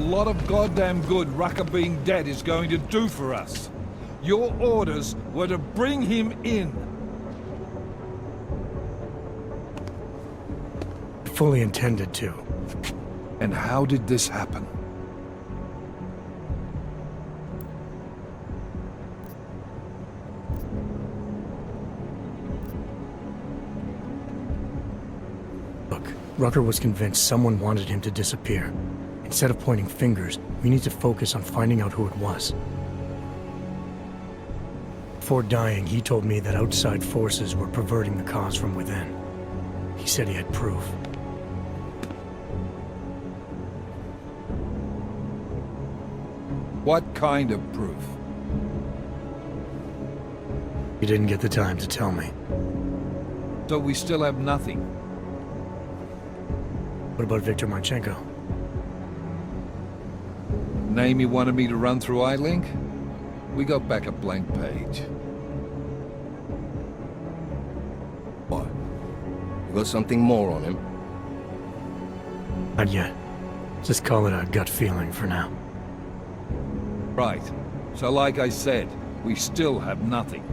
lot of goddamn good Rucker being dead is going to do for us. Your orders were to bring him in. Fully intended to. And how did this happen? Look, Rucker was convinced someone wanted him to disappear. Instead of pointing fingers, we need to focus on finding out who it was. Before dying, he told me that outside forces were perverting the cause from within. He said he had proof. What kind of proof? He didn't get the time to tell me. So we still have nothing. What about Viktor Marchenko? Name you wanted me to run through iLink? We got back a blank page. What? You got something more on him? Not yet. Just call it a gut feeling for now. Right. So like I said, we still have nothing.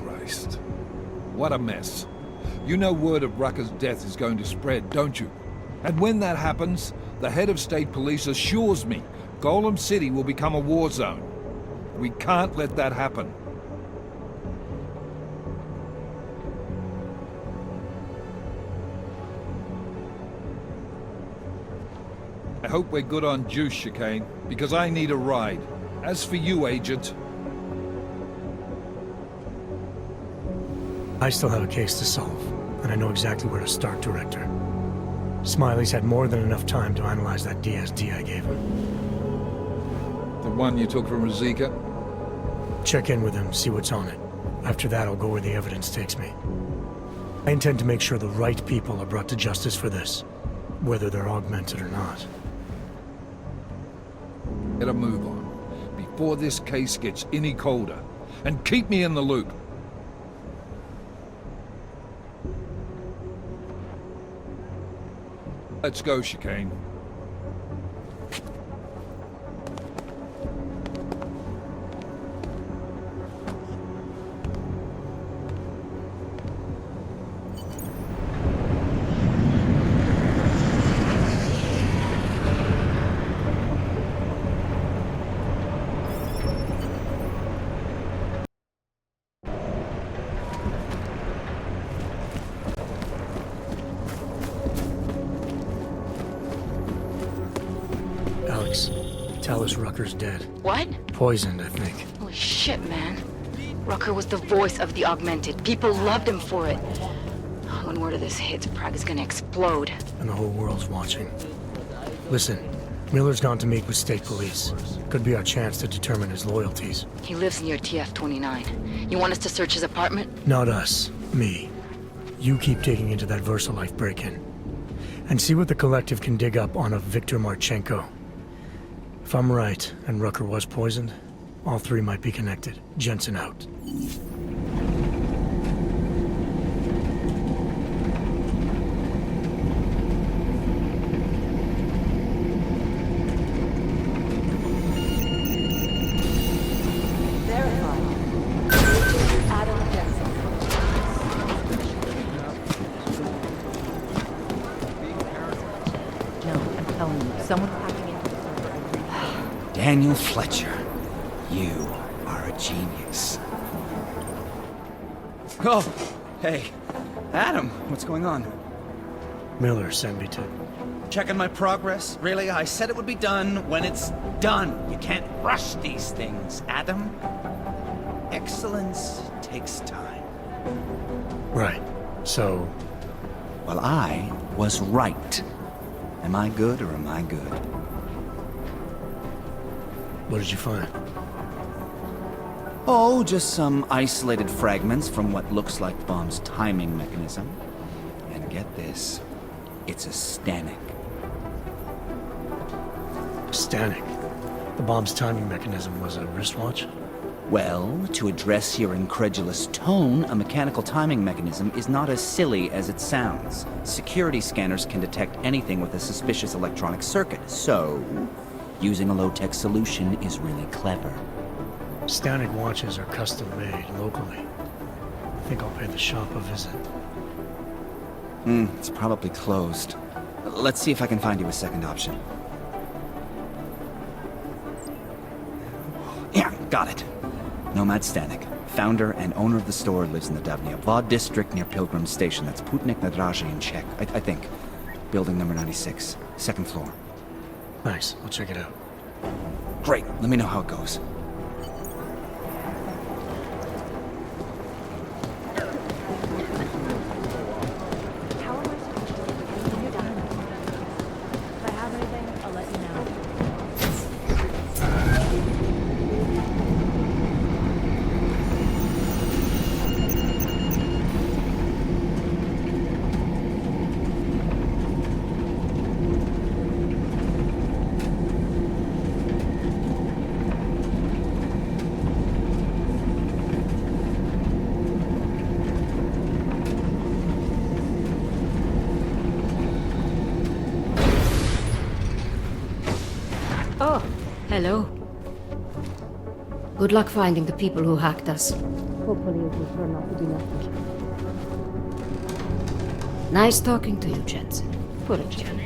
Christ. What a mess. You know word of Rucker's death is going to spread, don't you? And when that happens, the head of state police assures me Golem City will become a war zone. We can't let that happen. I hope we're good on juice, Chicane, because I need a ride. As for you, Agent... I still have a case to solve, and I know exactly where to start, Director. Smiley's had more than enough time to analyze that DSD I gave him. The one you took from Ruzicka? Check in with him, see what's on it. After that, I'll go where the evidence takes me. I intend to make sure the right people are brought to justice for this, whether they're augmented or not. Get a move on, before this case gets any colder. And keep me in the loop. Let's go, Chicane. Alex, tell us Rucker's dead. What? Poisoned, I think. Holy shit, man. Rucker was the voice of the augmented. People loved him for it. When word of this hits, Prague is gonna explode. And the whole world's watching. Listen, Miller's gone to meet with state police. Could be our chance to determine his loyalties. He lives near TF29. You want us to search his apartment? Not us. Me. You keep digging into that VersaLife break-in. And see what the Collective can dig up on a Viktor Marchenko. If I'm right, and Rucker was poisoned, all three might be connected. Jensen out. Someone hacking into the server. Daniel Fletcher, you are a genius. Oh, hey. Adam, what's going on? Miller sent me to... Checking my progress? Really? I said it would be done when it's done. You can't rush these things, Adam. Excellence takes time. Right. So... Well, I was right. Am I good or am I good? What did you find? Oh, just some isolated fragments from what looks like bomb's timing mechanism. And get this, it's a Stanek. Stanek? The bomb's timing mechanism was a wristwatch? Well, to address your incredulous tone, a mechanical timing mechanism is not as silly as it sounds. Security scanners can detect anything with a suspicious electronic circuit, so using a low-tech solution is really clever. Static watches are custom made locally. I think I'll pay the shop a visit. It's probably closed. Let's see if I can find you a second option. Yeah, got it. Nomad Stanek, founder and owner of the store, lives in the Davnia Vod district near Pilgrim Station. That's Putnik Nadraji in Czech, I think. Building number 96, second floor. Nice, I'll check it out. Great, let me know how it goes. How am I supposed to get you done? If I have anything, I'll let you know. Oh, hello. Good luck finding the people who hacked us. Hopefully it will turn out to be nothing. Nice talking to you, Jensen. Put it down.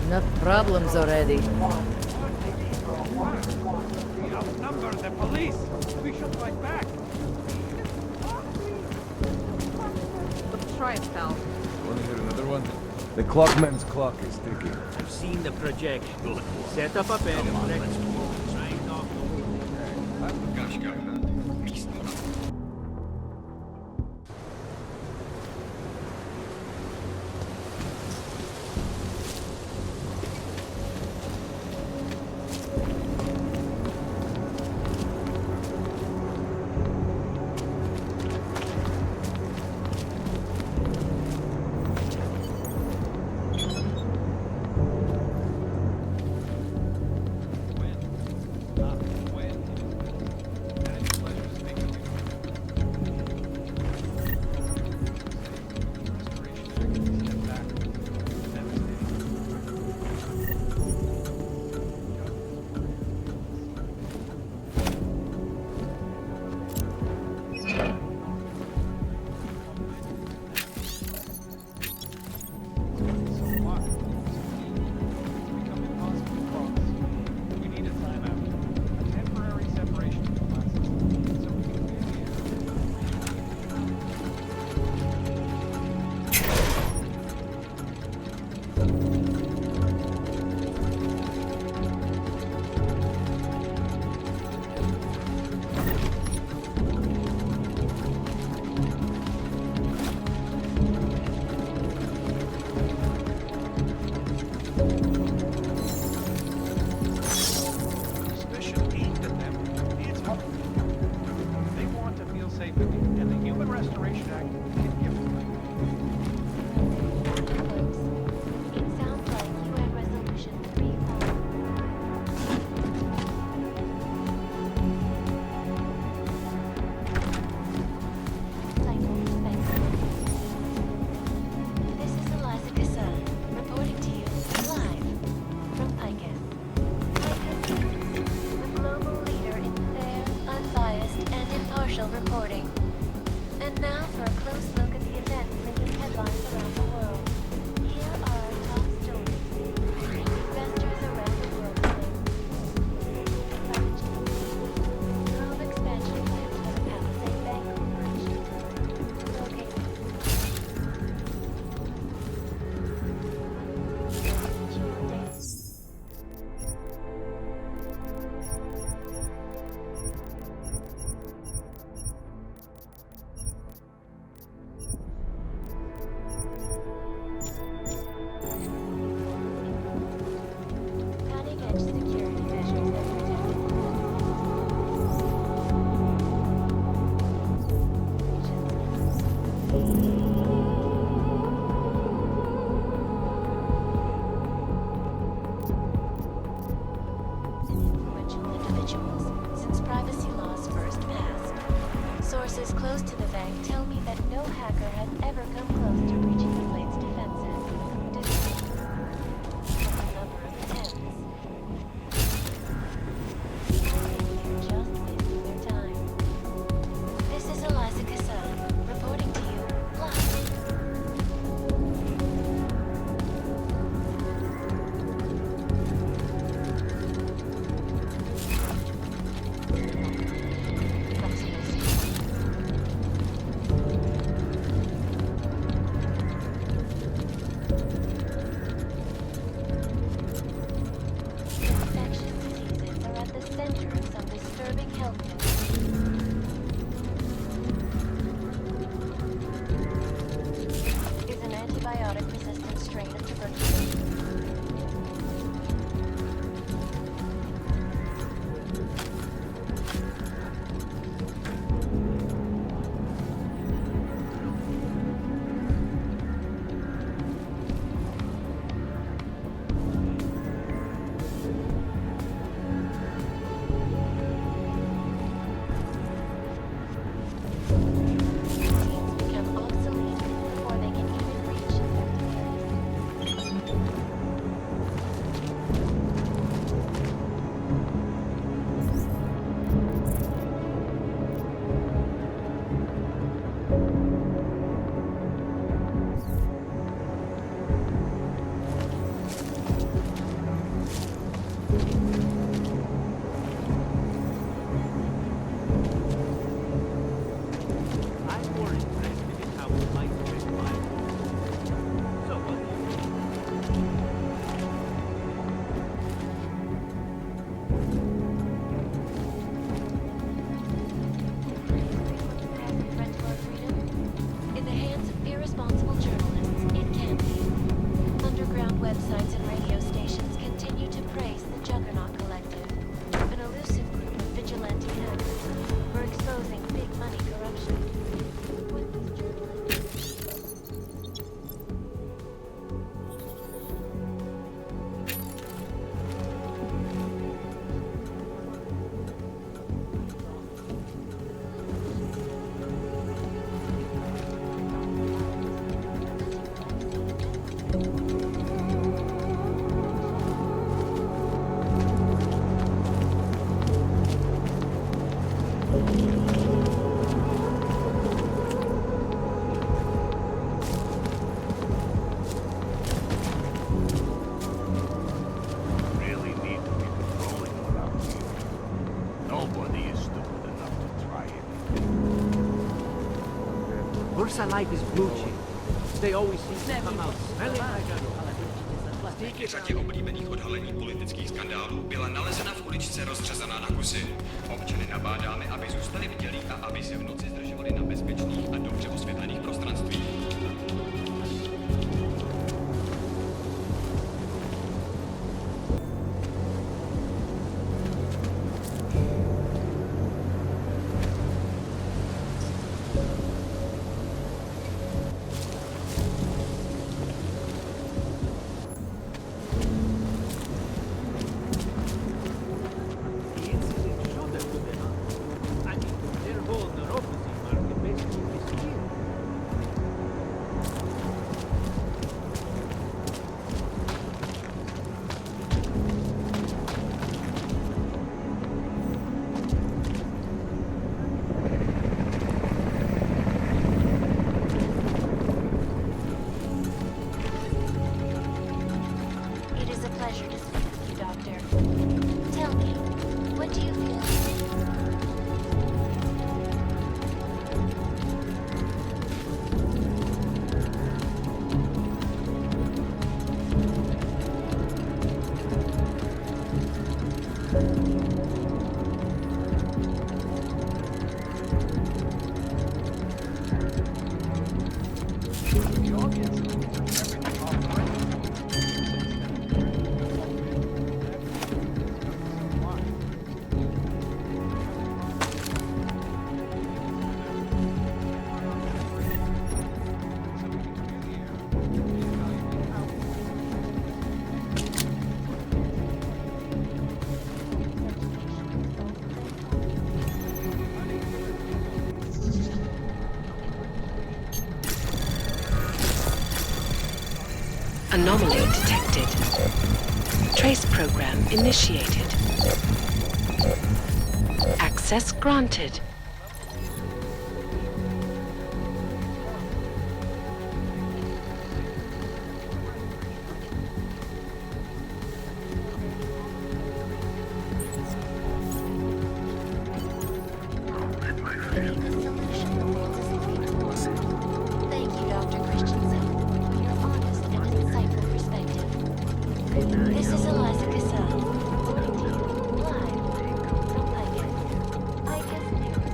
Enough problems already. Outnumber the police! We should fight back! Let's try it, pal. Want to hear another one? The clockman's clock is ticking. I've seen the projection. Set up a bed and let's move. Influential individuals since privacy laws first passed. Sources close to the bank tell me that no hacker has ever come close to breaching the blade's defenses. Despite a number of attempts. Just wasting their time. This is Eliza Casada, reporting to you live. Infectious diseases are at the center of some disturbing health is an antibiotic-resistant strain of tuberculosis. Vaccines become obsolete before they can even reach effective areas. I'm more interested in how we might affect my world. So what do you think? Threat to our freedom? In the hands of irresponsible journalists, it can be. Underground websites and radio stations continue to praise the Juggernaut Collective, an elusive group of vigilante hackers for exposing big money corruption. What these journalists Really need to be patrolling around here. Nobody is stupid enough to try it. Bursa Life is blue chip. They always seem to come out smelling like a... Díky řadě oblíbených odhalení politických skandálů byla nalezena v uličce rozřezaná na kusy. Občany nabádáme, aby zůstali bdělí a aby se v noci zdržovali na bezpečných a dobře osvětlených prostranstvích. The incident showed that to them, huh? I mean, their whole neuropathy market basically disappeared. It is a pleasure to speak with you, Doctor. Tell me, what do you feel? Anomaly detected. Trace program initiated. Access granted. Thank you, Dr. Christensen, for your honest and insightful perspective. This is Eliza Cassell, live from ICAS News,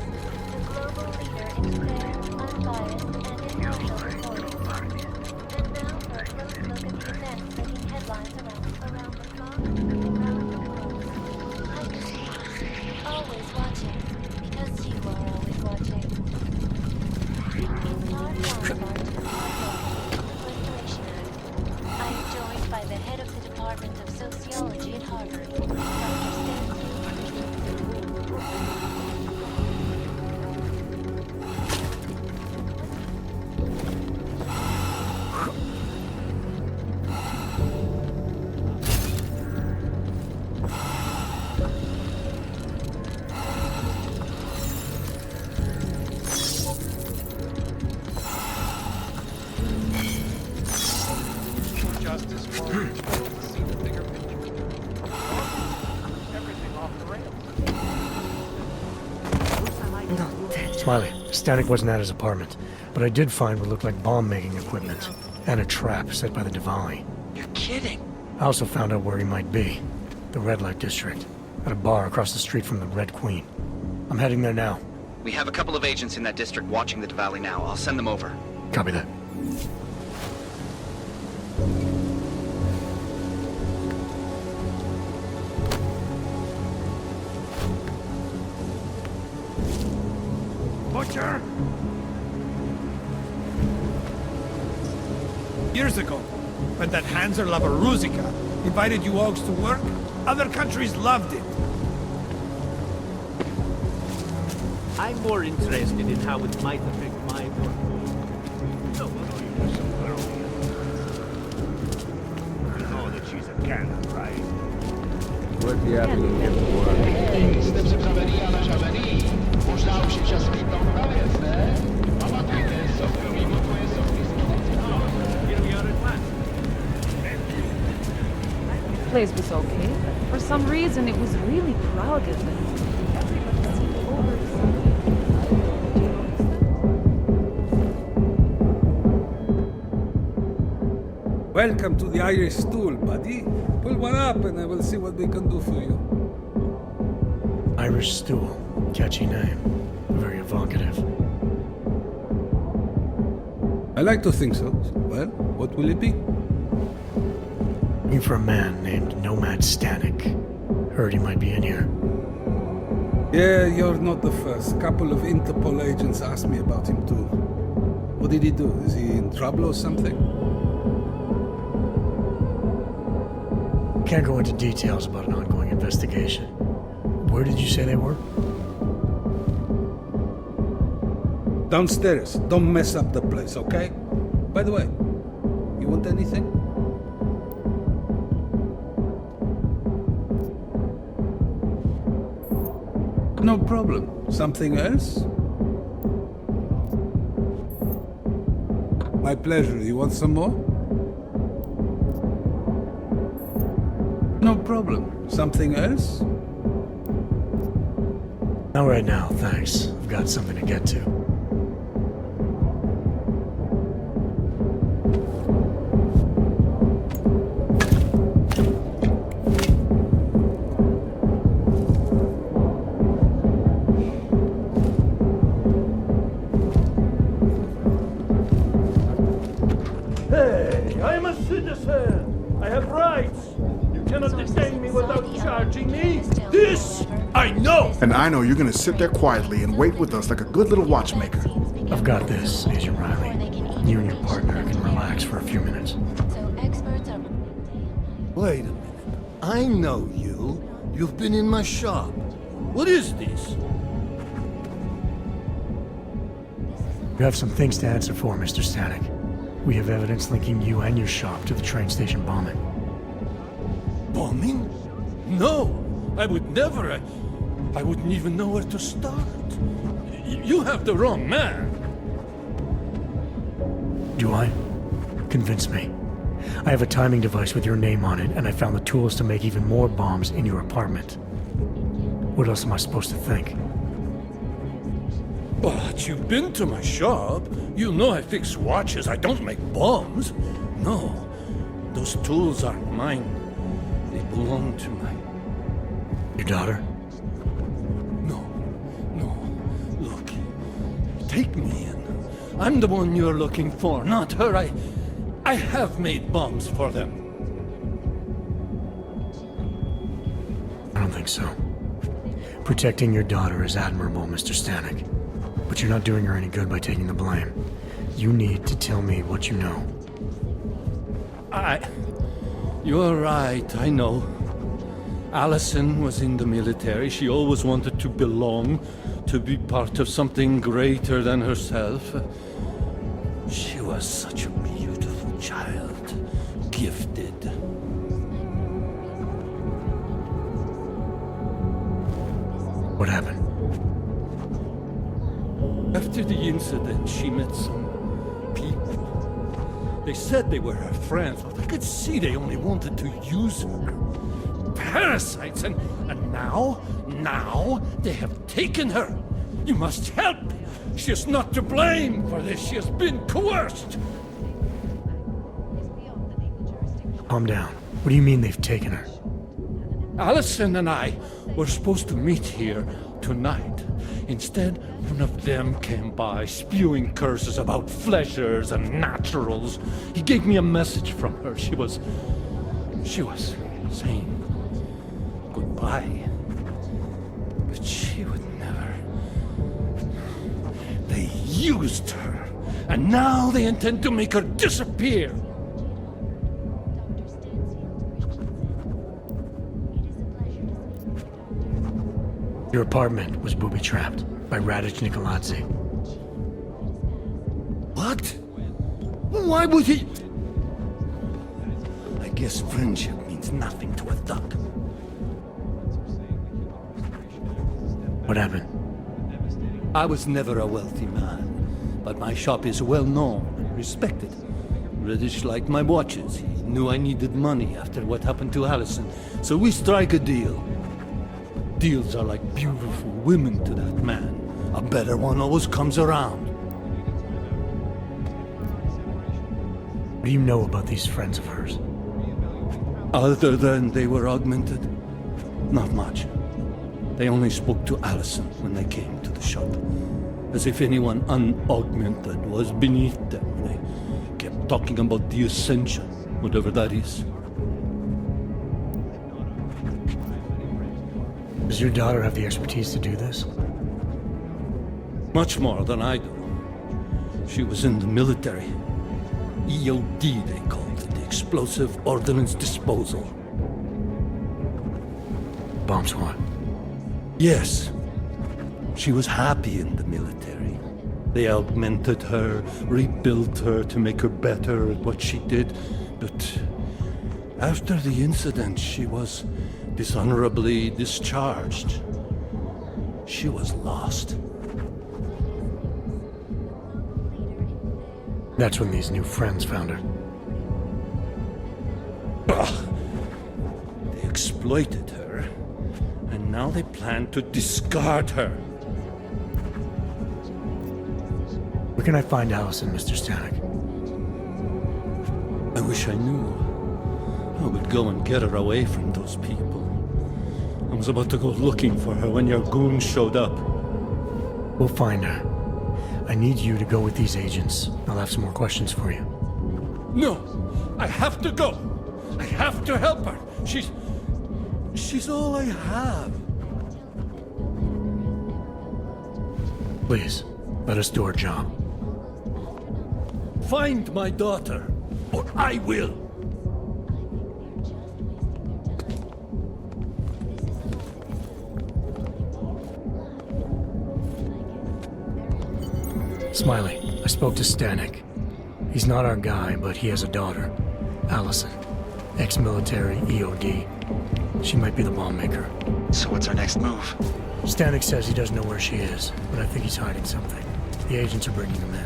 the global leader in fair, unbiased, and impartial reporting. And now for a close look at the events making headlines around the clock and around the world. ICAS News, always watching, because you are always watching. In our counterpart to the Restoration Act, I am joined by the head of the Department of Sociology at Harvard, Dr. Justice warriors fail to see the bigger picture. Everything off the rails. Smiley, Static wasn't at his apartment, but I did find what looked like bomb-making equipment and a trap set by the Diwali. You're kidding. I also found out where he might be. The Red Light District. At a bar across the street from the Red Queen. I'm heading there now. We have a couple of agents in that district watching the Diwali now. I'll send them over. Copy that. Butcher! Years ago, when that Hanser Lavaruzika invited you Augs to work, other countries loved it. I'm more interested in how it might affect my work. No, well, you know some girl here. You know that she's a cannon, right? What the apple here for? Jste připravený a nažavený? Možná už je čas mít na věc, ne? Pamatujte, soukromí blokuje soukromí. Place was okay, but for some reason it was really crowded and everybody seemed overexcited. Did you notice that? Welcome to the Irish stool, buddy. Pull one up and I will see what we can do for you. Irish Stool. Catchy name. Very evocative. I like to think so. Well, what will it be? Looking for a man named Nomad Static. Heard he might be in here. Yeah, you're not the first. Couple of Interpol agents asked me about him too. What did he do? Is he in trouble or something? Can't go into details about an ongoing investigation. Where did you say they were? Downstairs. Don't mess up the place, okay? By the way, you want anything? No problem. Something else? My pleasure. You want some more? No problem. Something else? Not right now, thanks. I've got something to get to. Hey, I'm a citizen. I have rights. You cannot detain me without charging me. This I know. And I know you're gonna sit there quietly and wait with us like a good little watchmaker. I've got this, Agent Riley. You and your partner can relax for a few minutes. Wait a minute. I know you. You've been in my shop. What is this? You have some things to answer for, Mr. Static. We have evidence linking you and your shop to the train station bombing. Bombing? No! I would never. I wouldn't even know where to start. You have the wrong man. Do I? Convince me. I have a timing device with your name on it, and I found the tools to make even more bombs in your apartment. What else am I supposed to think? But you've been to my shop. You know I fix watches. I don't make bombs. No. Those tools aren't mine. They belong to my... Your daughter? No. Look. Take me in. I'm the one you're looking for, not her. I have made bombs for them. I don't think so. Protecting your daughter is admirable, Mr. Stanek. But you're not doing her any good by taking the blame. You need to tell me what you know. You're right, I know. Allison was in the military. She always wanted to belong, to be part of something greater than herself. She was such a beautiful child, gifted. What happened? After the incident, she met some people. They said they were her friends, but I could see they only wanted to use her. Parasites, and now they have taken her. You must help. She is not to blame for this. She has been coerced. Calm down. What do you mean they've taken her? Allison and I were supposed to meet here tonight. Instead, one of them came by, spewing curses about fleshers and naturals. He gave me a message from her. She was saying goodbye. But she would never. They used her, and now they intend to make her disappear. Your apartment was booby-trapped by Radic Nikoladze. What? Why would he? I guess friendship means nothing to a thug. What happened? I was never a wealthy man, but my shop is well known and respected. Radic liked my watches. He knew I needed money after what happened to Allison, so we strike a deal. Deals are like beautiful women to that man. A better one always comes around. What do you know about these friends of hers? Other than they were augmented? Not much. They only spoke to Allison when they came to the shop. As if anyone unaugmented was beneath them. They kept talking about the Ascension, whatever that is. Does your daughter have the expertise to do this? Much more than I do. She was in the military. EOD, they called it, the Explosive Ordnance Disposal. Bomb squad? Yes. She was happy in the military. They augmented her, rebuilt her to make her better at what she did. But after the incident, she was dishonorably discharged. She was lost. That's when these new friends found her. Ugh. They exploited her, and now they plan to discard her. Where can I find Allison, Mr. Stanek? I wish I knew. I would go and get her away from those people. I was about to go looking for her when your goons showed up. We'll find her. I need you to go with these agents. I'll have some more questions for you. No! I have to go! I have to help her! She's all I have. Please, let us do our job. Find my daughter, or I will! Smiley, I spoke to Stanek. He's not our guy, but he has a daughter, Allison. Ex-military, EOD. She might be the bomb maker. So what's our next move? Stanek says he doesn't know where she is, but I think he's hiding something. The agents are bringing him in.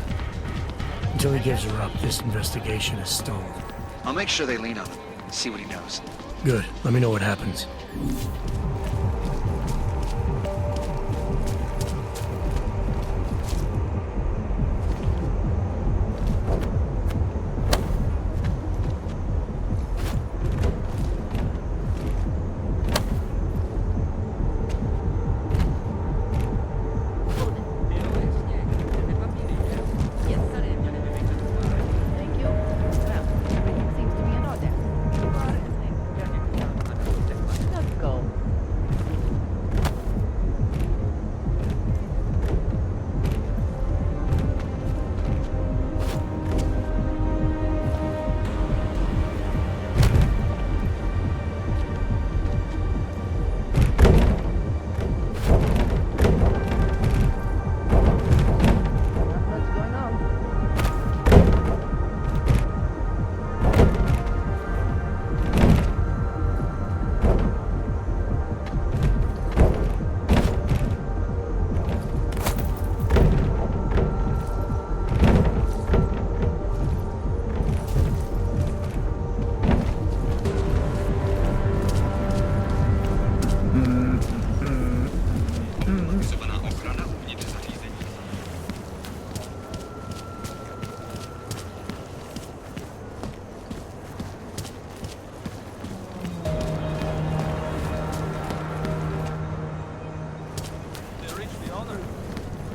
Until he gives her up, this investigation is stalled. I'll make sure they lean on him. See what he knows. Good. Let me know what happens.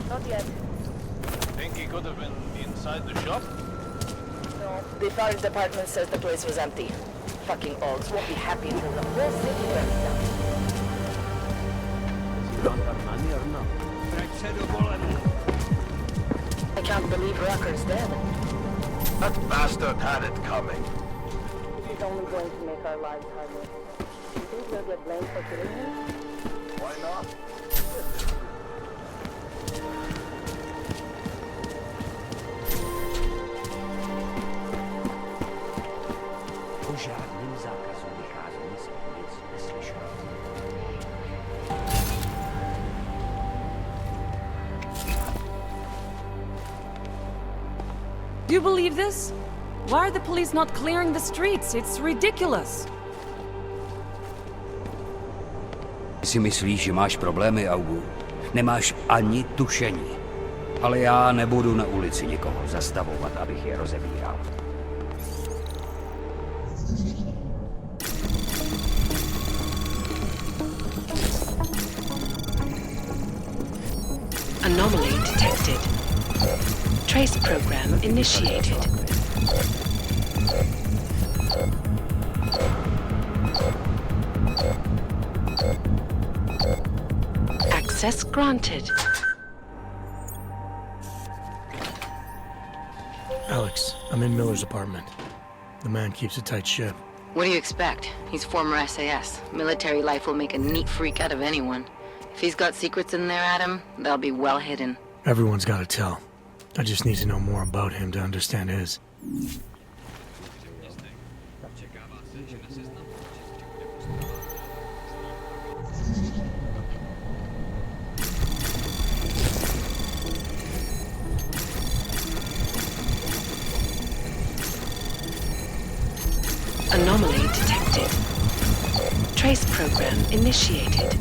Not yet. Think he could have been inside the shop? No. The fire department says the place was empty. Fucking Augs won't be happy until the whole city burns down. Does he want our money or not? I can't believe Rucker's dead. That bastard had it coming. He's only going to make our lives harder. You think we'll get blamed for killing him? Why not? Do you believe this? Why are the police not clearing the streets? It's ridiculous. Si myslíš, že máš problémy, Augu? Nemáš ani tušení. Ale já nebudu na ulici nikoho zastavovat, abych je rozebíral. Anomaly detected. Trace program initiated. Access granted. Alex, I'm in Miller's apartment. The man keeps a tight ship. What do you expect? He's former SAS. Military life will make a neat freak out of anyone. If he's got secrets in there, Adam, they'll be well hidden. Everyone's got to tell. I just need to know more about him to understand his. Anomaly detected. Trace program initiated.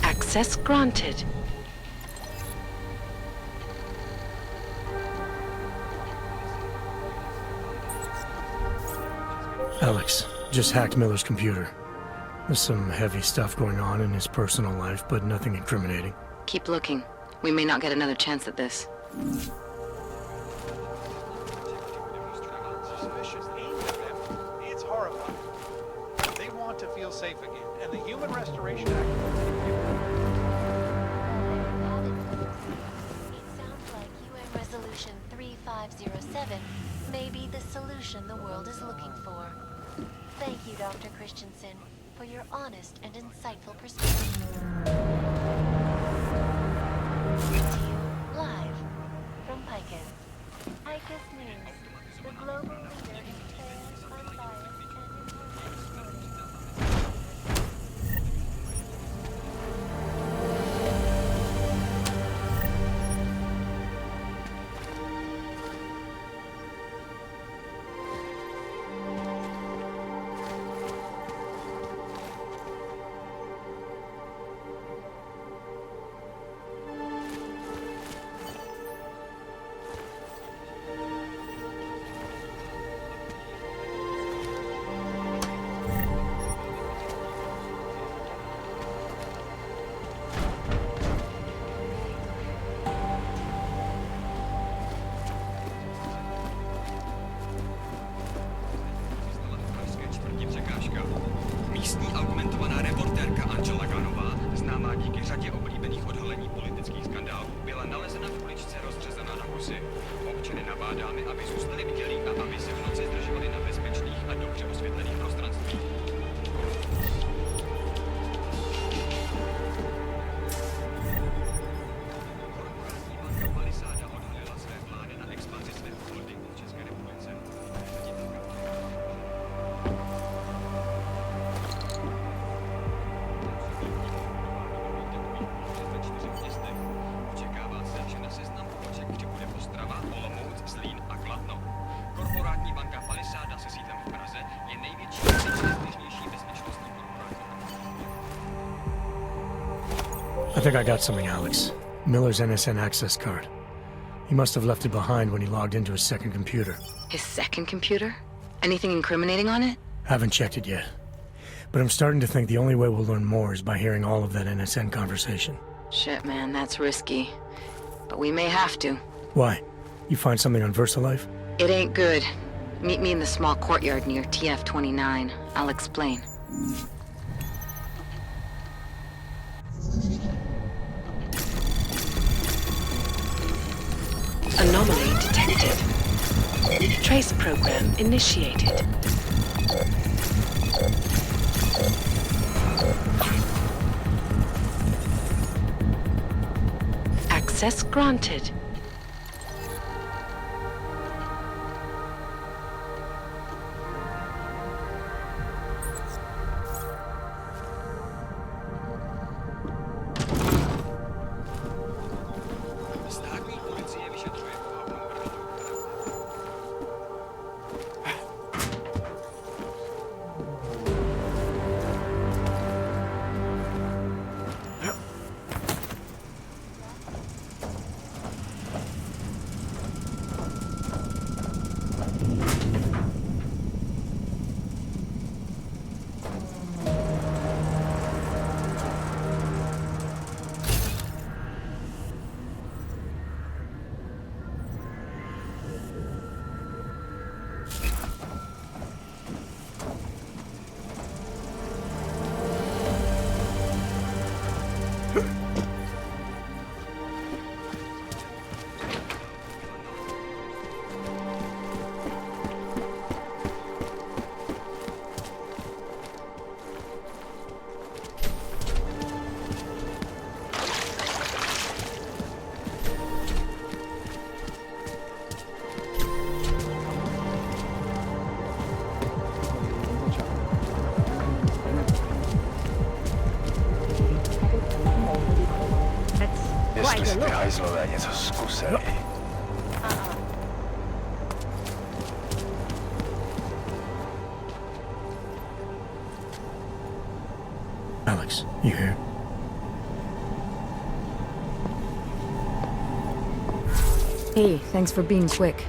Access granted. Alex, just hacked Miller's computer. There's some heavy stuff going on in his personal life, but nothing incriminating. Keep looking. We may not get another chance at this. It's horrifying. They want to feel safe again, and the Human Restoration Act. It sounds like UN Resolution 3507 may be the solution the world is looking for. Thank you, Dr. Christensen. for your honest and insightful perspective. Live from Picus. Picus News, the global leader in fair, unbiased, and impartial reporting. Místní argumentovaná reportérka Angela Ganová, známá díky řadě oblíbených odhalení politických skandálů, byla nalezena v uličce rozřezaná na kusy. Občany nabádáme, aby zůstali bdělí a aby se v noci zdržovali na bezpečných a dobře osvětlených prostranstvích. Korporátní banka Palisáda odhalila své plány na expanzi svého holdingu v České republice. Očekává se, že na seznam poboček přibude Ostrava, Olomouc, Zlín a Kladno. Korporátní banka Palisáda se sídlem v Praze je největší a nejprestižnější bezpečnostní korporací. I think I got something, Alex. Miller's NSN access card. He must have left it behind when he logged into his second computer. His second computer? Anything incriminating on it? Haven't checked it yet. But I'm starting to think the only way we'll learn more is by hearing all of that NSN conversation. Shit, man, that's risky. But we may have to. Why? You find something on VersaLife? It ain't good. Meet me in the small courtyard near TF29. I'll explain. Anomaly detected. Trace program initiated. Access granted. Státní policie vyšetřuje pohavnou mrtvolu. Jestli si ty hajzlové něco zkusej. Alex, you here? Hey, thanks for being quick.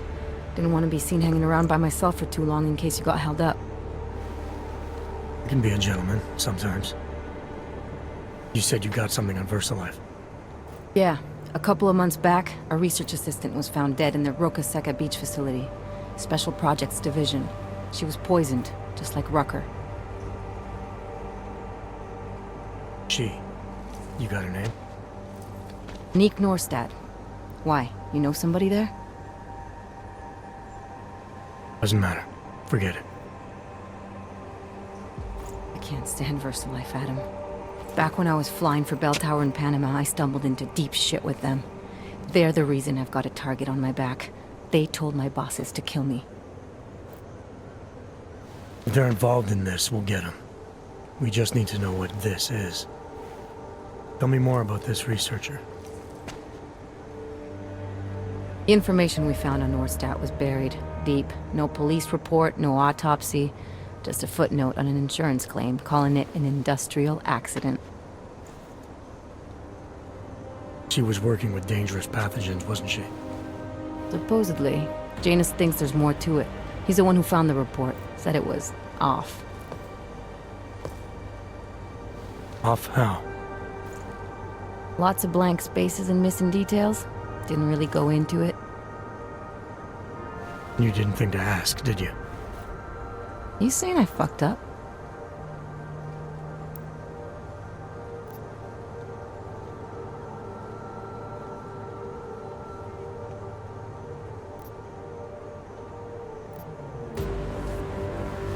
Didn't want to be seen hanging around by myself for too long in case you got held up. I can be a gentleman, sometimes. You said you got something on VersaLife. Yeah, a couple of months back, a research assistant was found dead in the Roca Seca beach facility. Special Projects Division. She was poisoned, just like Rucker. She. You got her name? Neek Norstad. Why? You know somebody there? Doesn't matter. Forget it. I can't stand VersaLife, Adam. Back when I was flying for Bell Tower in Panama, I stumbled into deep shit with them. They're the reason I've got a target on my back. They told my bosses to kill me. If they're involved in this, we'll get them. We just need to know what this is. Tell me more about this researcher. The information we found on Nordstat was buried deep. No police report, no autopsy, just a footnote on an insurance claim calling it an industrial accident. She was working with dangerous pathogens, wasn't she? Supposedly. Janus thinks there's more to it. He's the one who found the report. Said it was off. Off how? Lots of blank spaces and missing details. Didn't really go into it. You didn't think to ask, did you? You saying I fucked up?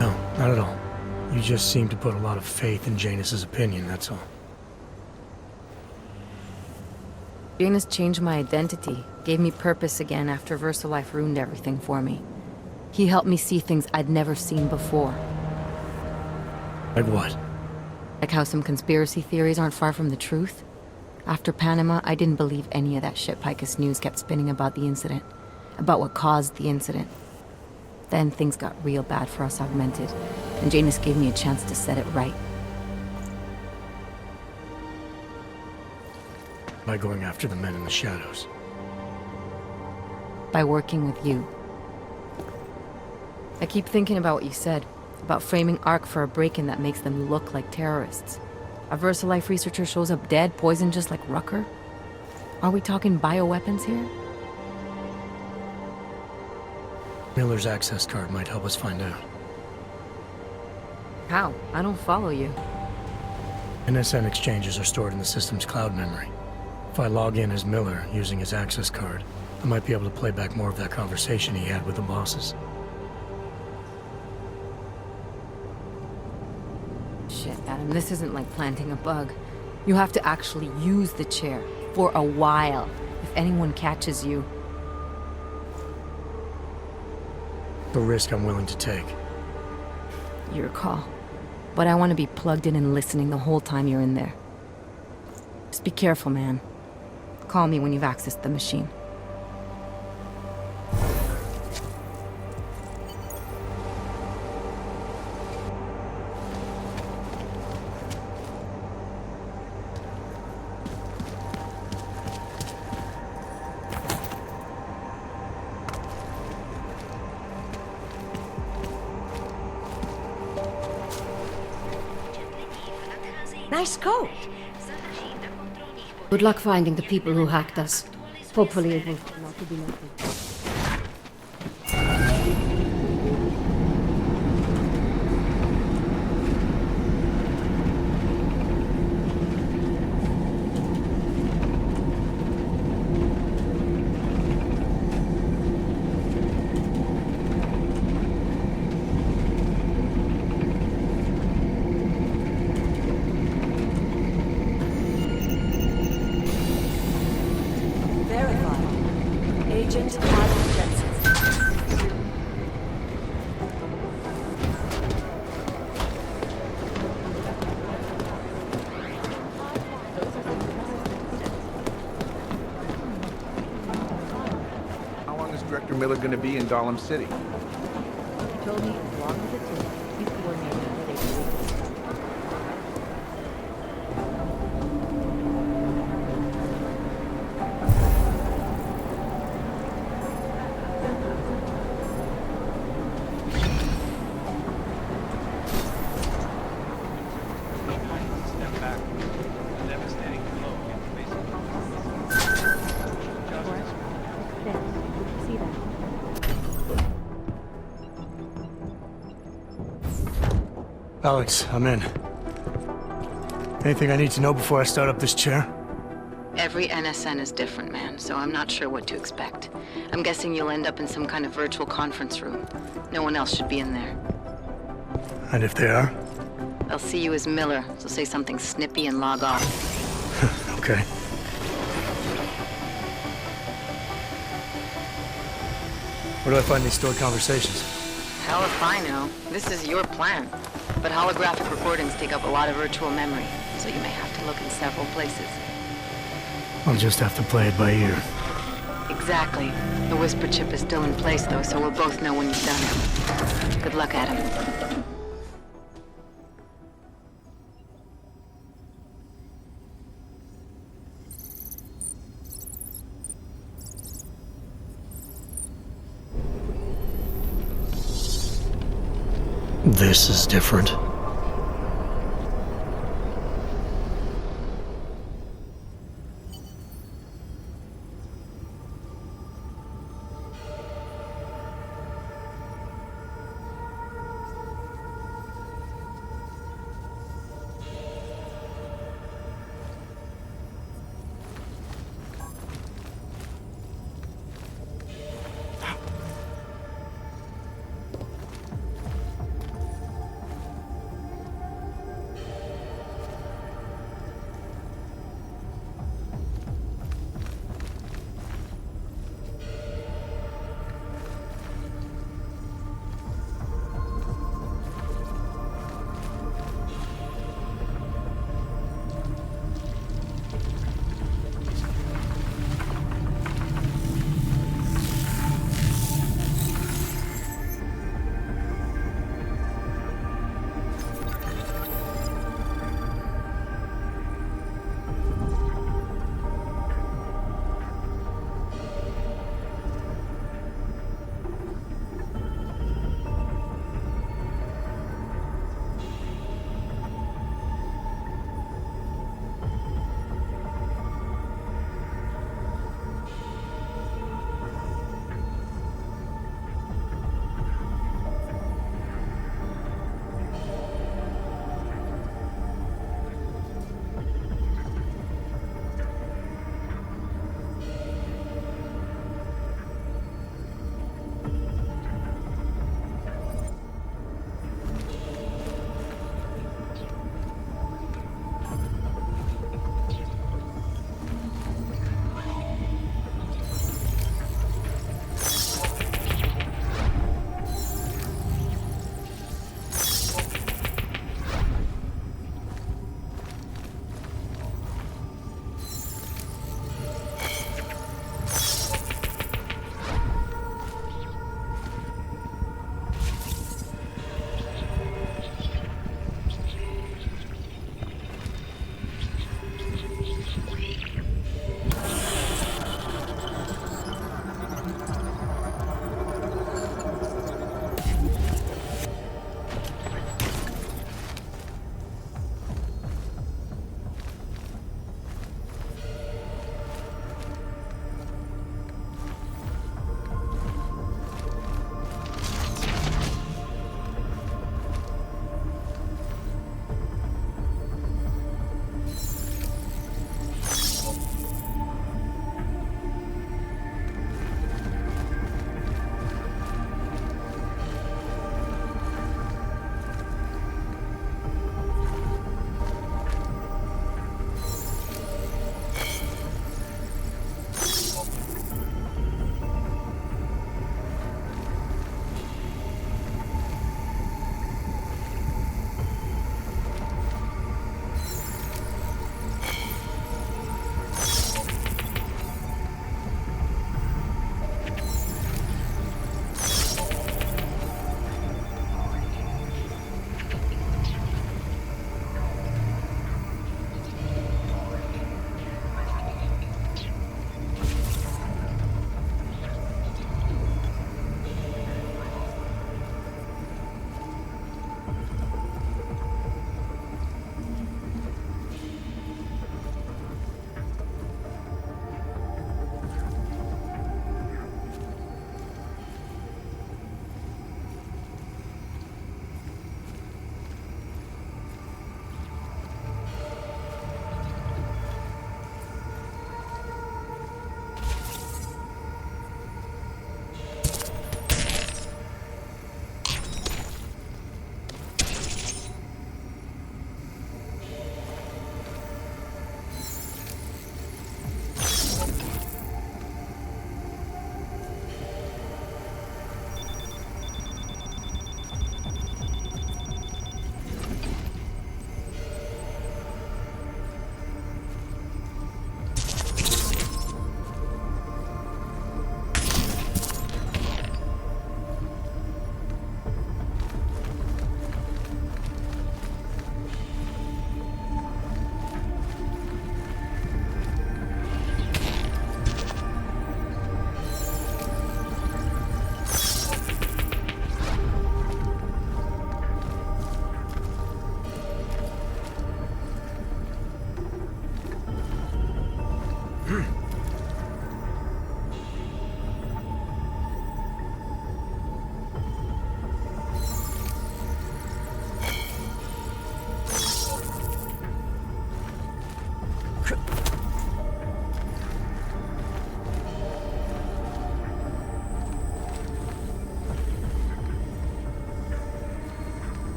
No, not at all. You just seem to put a lot of faith in Janus's opinion, that's all. Janus changed my identity, gave me purpose again after VersaLife ruined everything for me. He helped me see things I'd never seen before. Like what? Like how some conspiracy theories aren't far from the truth. After Panama, I didn't believe any of that shit Picus News kept spinning about the incident. About what caused the incident. Then things got real bad for us Augmented, and Janus gave me a chance to set it right. By going after the men in the shadows. By working with you. I keep thinking about what you said, about framing ARC for a break-in that makes them look like terrorists. A VersaLife researcher shows up dead, poisoned just like Rucker? Are we talking bioweapons here? Miller's access card might help us find out. How? I don't follow you. NSN exchanges are stored in the system's cloud memory. If I log in as Miller using his access card, I might be able to play back more of that conversation he had with the bosses. Shit, Adam, this isn't like planting a bug. You have to actually use the chair. For a while. If anyone catches you. The risk I'm willing to take. Your call. But I want to be plugged in and listening the whole time you're in there. Just be careful, man. Call me when you've accessed the machine. Nice coat. Good luck finding the people who hacked us. Hopefully it will turn out to be nothing. Agent Adam Jensen. How long is Director Miller going to be in Dahlem City? He told me as long as it took, he's coordinating the day. Alex, I'm in. Anything I need to know before I start up this chair? Every NSN is different, man, so I'm not sure what to expect. I'm guessing you'll end up in some kind of virtual conference room. No one else should be in there. And if they are? They'll see you as Miller, so say something snippy and log off. Okay. Where do I find these stored conversations? Hell if I know. This is your plan. But holographic recordings take up a lot of virtual memory, so you may have to look in several places. I'll just have to play it by ear. Exactly. The whisper chip is still in place, though, so we'll both know when you've done it. Good luck, Adam. This is different.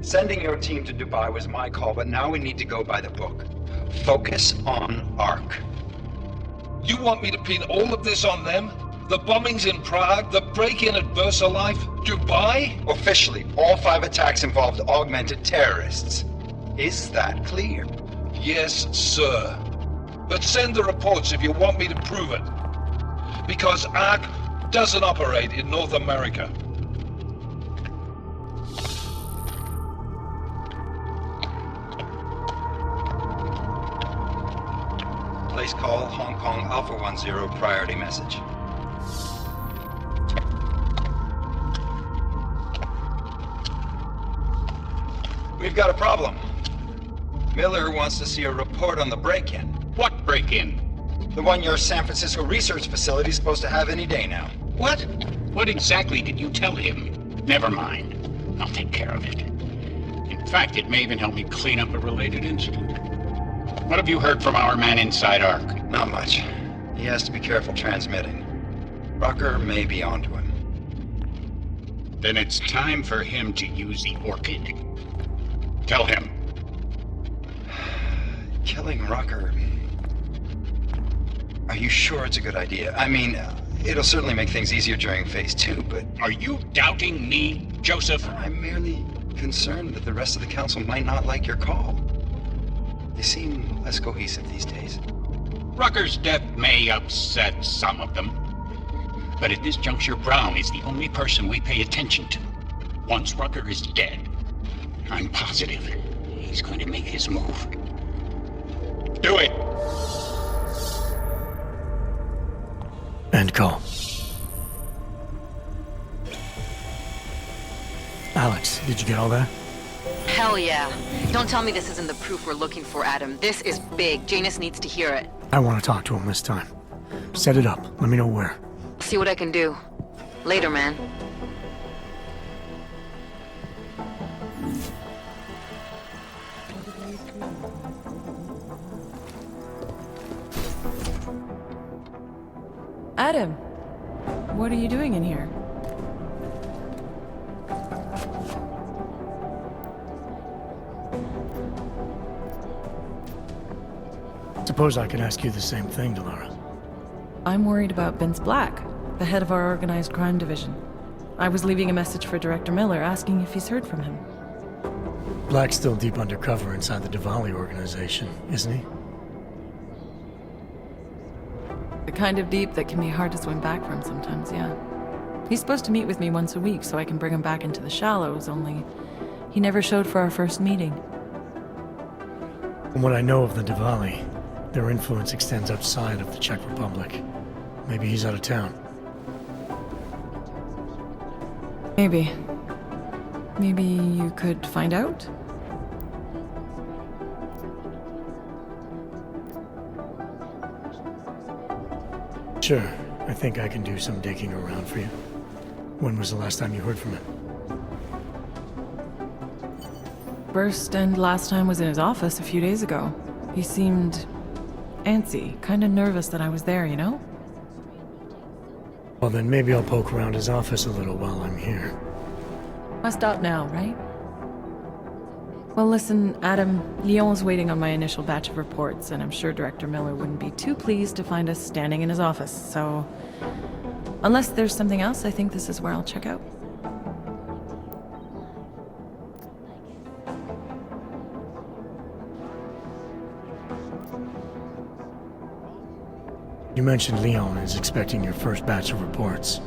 Sending your team to Dubai was my call, but now we need to go by the book. Focus on ARC. You want me to pin all of this on them? The bombings in Prague, the break-in at VersaLife, Dubai? Officially, all 5 attacks involved augmented terrorists. Is that clear? Yes, sir. But send the reports if you want me to prove it. Because ARC doesn't operate in North America. Place call Hong Kong Alpha 10 priority message. We've got a problem. Miller wants to see a report on the break-in. What break-in? The one your San Francisco research facility is supposed to have any day now. What? What exactly did you tell him? Never mind. I'll take care of it. In fact, it may even help me clean up a related incident. What have you heard from our man inside ARC? Not much. He has to be careful transmitting. Rucker may be onto him. Then it's time for him to use the Orchid. Tell him. Killing Rucker. Are you sure it's a good idea? I mean, it'll certainly make things easier during Phase 2, but... Are you doubting me, Joseph? I'm merely concerned that the rest of the Council might not like your call. They seem less cohesive these days. Rucker's death may upset some of them. But at this juncture, Brown is the only person we pay attention to. Once Rucker is dead, I'm positive he's going to make his move. Do it! End call. Alex, did you get all that? Hell yeah. Don't tell me this isn't the proof we're looking for, Adam. This is big. Janus needs to hear it. I want to talk to him this time. Set it up. Let me know where. See what I can do. Later, man. Adam, what are you doing in here? Suppose I could ask you the same thing, Delara. I'm worried about Vince Black, the head of our organized crime division. I was leaving a message for Director Miller asking if he's heard from him. Black's still deep undercover inside the Diwali organization, isn't he? The kind of deep that can be hard to swim back from sometimes, yeah. He's supposed to meet with me once a week so I can bring him back into the shallows, only he never showed for our first meeting. From what I know of the Diwali, their influence extends outside of the Czech Republic. Maybe he's out of town. Maybe. Maybe you could find out? Sure. I think I can do some digging around for you. When was the last time you heard from him? First and last time was in his office a few days ago. He seemed antsy, kind of nervous that I was there, you know? Well, then maybe I'll poke around his office a little while I'm here. Must stop now, right? Well, listen, Adam, Lyon's waiting on my initial batch of reports, and I'm sure Director Miller wouldn't be too pleased to find us standing in his office, so... Unless there's something else, I think this is where I'll check out. You mentioned Lyon is expecting your first batch of reports.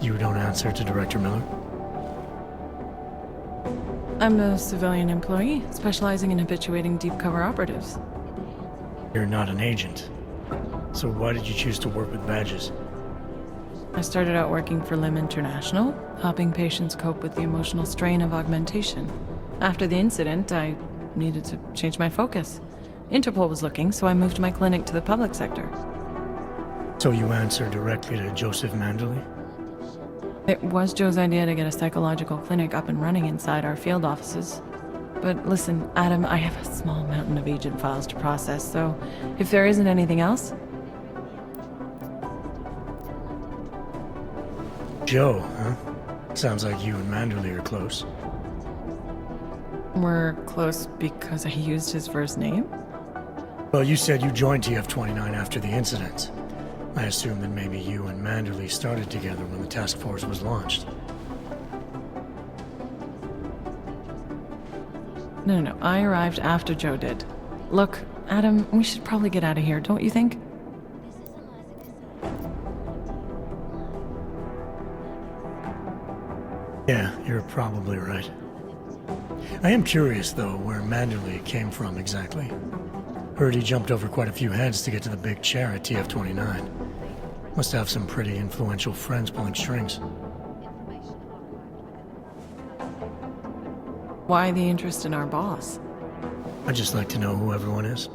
You don't answer to Director Miller? I'm a civilian employee, specializing in habituating deep cover operatives. You're not an agent. So why did you choose to work with badges? I started out working for LIM International, helping patients cope with the emotional strain of augmentation. After the incident, I needed to change my focus. Interpol was looking, so I moved my clinic to the public sector. So you answer directly to Joseph Manderley? It was Joe's idea to get a psychological clinic up and running inside our field offices. But listen, Adam, I have a small mountain of agent files to process, so if there isn't anything else... Joe, huh? Sounds like you and Manderley are close. We're close because I used his first name? Well, you said you joined TF29 after the incident. I assume that maybe you and Manderley started together when the task force was launched. No. I arrived after Joe did. Look, Adam, we should probably get out of here, don't you think? Yeah, you're probably right. I am curious, though, where Manderley came from exactly. Heard he jumped over quite a few heads to get to the big chair at TF29. Must have some pretty influential friends pulling strings. Why the interest in our boss? I'd just like to know who everyone is.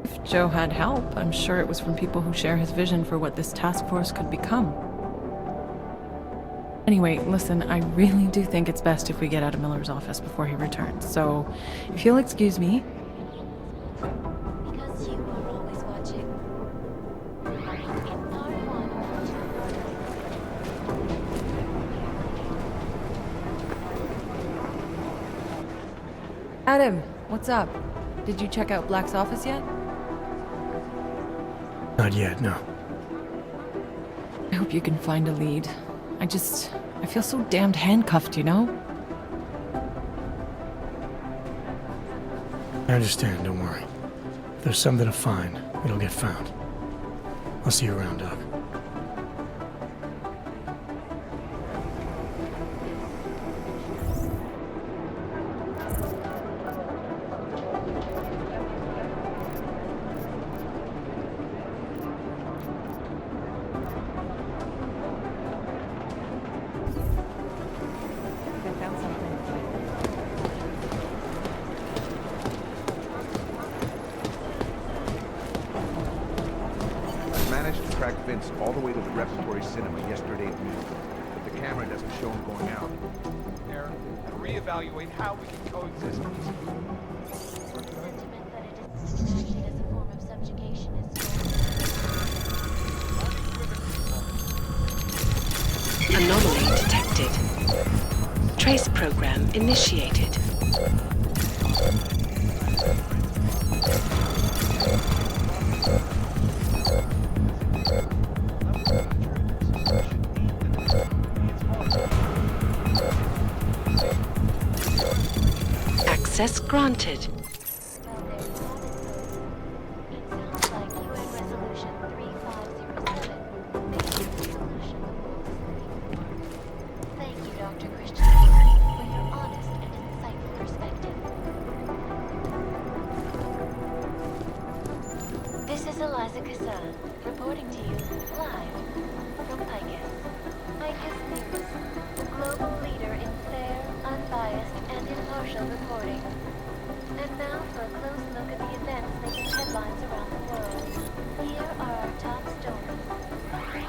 If Joe had help, I'm sure it was from people who share his vision for what this task force could become. Anyway, listen, I really do think it's best if we get out of Miller's office before he returns, so if you'll excuse me. Because you are always watching. In part 1. Adam, what's up? Did you check out Black's office yet? Not yet, no. I hope you can find a lead. I feel so damned handcuffed, you know? I understand, don't worry. If there's something to find, it'll get found. I'll see you around, Doc. Vince all the way to the repertory cinema yesterday at noon, but the camera doesn't show him going out. Aaron, reevaluate how we can coexist peacefully. Anomaly detected. Trace program initiated. Access granted. Reporting to you live from Picus. Picus News, the global leader in fair, unbiased, and impartial reporting. And now for a close look at the events making headlines around the world. Here are our top stories.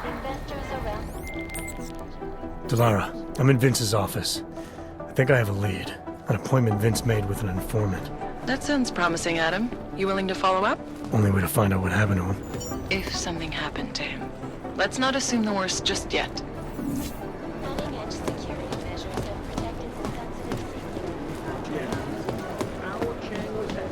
Investors around... Delara, I'm in Vince's office. I think I have a lead. An appointment Vince made with an informant. That sounds promising, Adam. You willing to follow up? Only way to find out what happened to him. If something happened to him. Let's not assume the worst just yet. Cutting-edge security measures have protected the sensitive secret. Our channels have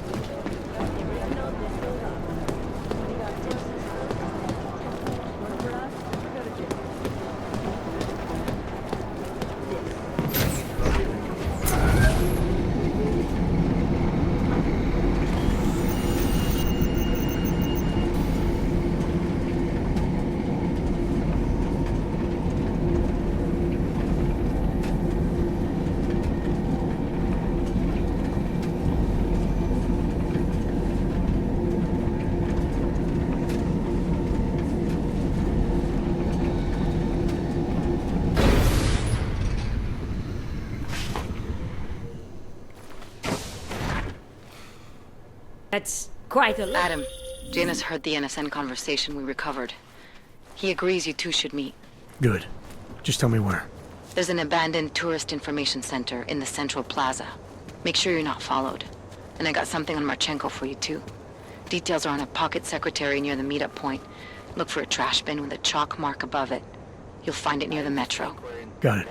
That's quite a lot. Adam, Janus heard the NSN conversation we recovered. He agrees you two should meet. Good. Just tell me where. There's an abandoned tourist information center in the central plaza. Make sure you're not followed. And I got something on Marchenko for you too. Details are on a pocket secretary near the meetup point. Look for a trash bin with a chalk mark above it. You'll find it near the metro. Got it.